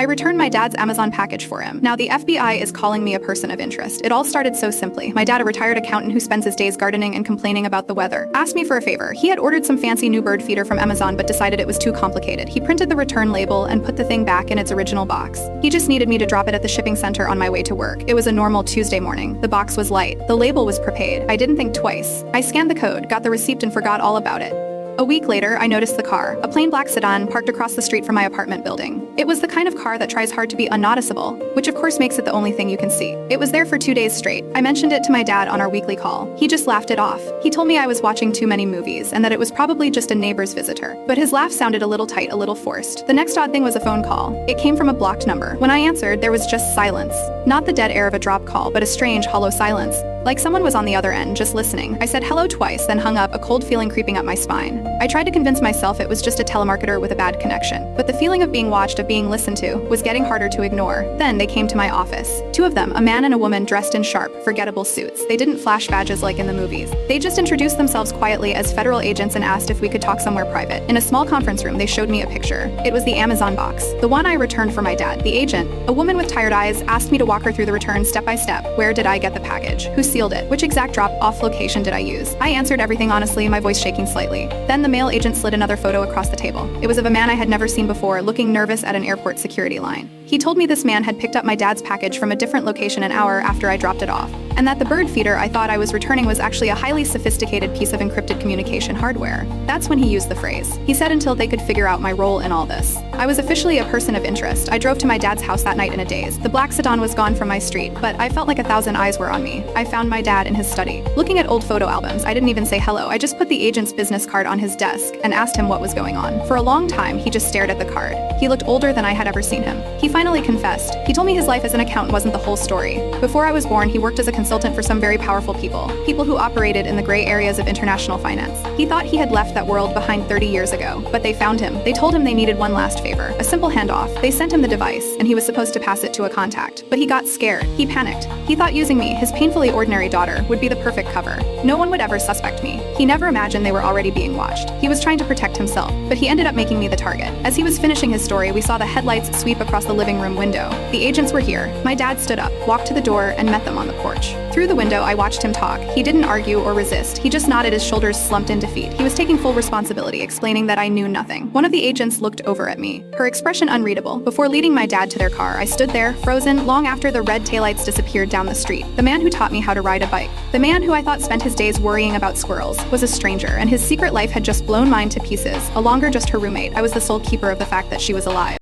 I returned my dad's Amazon package for him. Now, the FBI is calling me a person of interest. It all started so simply. My dad, a retired accountant who spends his days gardening and complaining about the weather, asked me for a favor. He had ordered some fancy new bird feeder from Amazon but decided it was too complicated. He printed the return label and put the thing back in its original box. He just needed me to drop it at the shipping center on my way to work. It was a normal Tuesday morning. The box was light. The label was prepaid. I didn't think twice. I scanned the code, got the receipt, and forgot all about it. A week later, I noticed the car, a plain black sedan parked across the street from my apartment building. It was the kind of car that tries hard to be unnoticeable, which of course makes it the only thing you can see. It was there for 2 days straight. I mentioned it to my dad on our weekly call. He just laughed it off. He told me I was watching too many movies and that it was probably just a neighbor's visitor. But his laugh sounded a little tight, a little forced. The next odd thing was a phone call. It came from a blocked number. When I answered, there was just silence. Not the dead air of a drop call, but a strange, hollow silence. Like someone was on the other end, just listening. I said hello twice, then hung up, a cold feeling creeping up my spine. I tried to convince myself it was just a telemarketer with a bad connection. But the feeling of being watched, of being listened to, was getting harder to ignore. Then they came to my office. 2 of them, a man and a woman dressed in sharp, forgettable suits. They didn't flash badges like in the movies. They just introduced themselves quietly as federal agents and asked if we could talk somewhere private. In a small conference room, they showed me a picture. It was the Amazon box, the one I returned for my dad. The agent, a woman with tired eyes, asked me to walk her through the return step by step. Where did I get the package? Who sealed it? Which exact drop-off location did I use? I answered everything honestly, my voice shaking slightly. Then the male agent slid another photo across the table. It was of a man I had never seen before, looking nervous at an airport security line. He told me this man had picked up my dad's package from a different location an hour after I dropped it off, and that the bird feeder I thought I was returning was actually a highly sophisticated piece of encrypted communication hardware. That's when he used the phrase. He said until they could figure out my role in all this. I was officially a person of interest. I drove to my dad's house that night in a daze. The black sedan was gone from my street, but I felt like 1,000 eyes were on me. I found my dad in his study. Looking at old photo albums, I didn't even say hello. I just put the agent's business card on his desk and asked him what was going on. For a long time, he just stared at the card. He looked older than I had ever seen him. He finally confessed. He told me his life as an accountant wasn't the whole story. Before I was born, he worked as a consultant for some very powerful people who operated in the gray areas of international finance. He thought he had left that world behind 30 years ago, but they found him. They told him they needed one last favor, a simple handoff. They sent him the device, and he was supposed to pass it to a contact. But he got scared. He panicked. He thought using me, his painfully ordinary daughter, would be the perfect cover. No one would ever suspect me. He never imagined they were already being watched. He was trying to protect himself, but he ended up making me the target. As he was finishing his story, we saw the headlights sweep across the living room window. The agents were here. My dad stood up, walked to the door, and met them on the porch. Through the window, I watched him talk. He didn't argue or resist. He just nodded, his shoulders slumped in defeat. He was taking full responsibility, explaining that I knew nothing. One of the agents looked over at me, her expression unreadable. Before leading my dad to their car, I stood there, frozen, long after the red taillights disappeared down the street. The man who taught me how to ride a bike, the man who I thought spent his days worrying about squirrels, was a stranger, and his secret life had just blown mine to pieces. A longer just her roommate. I was the sole keeper of the fact that she was alive.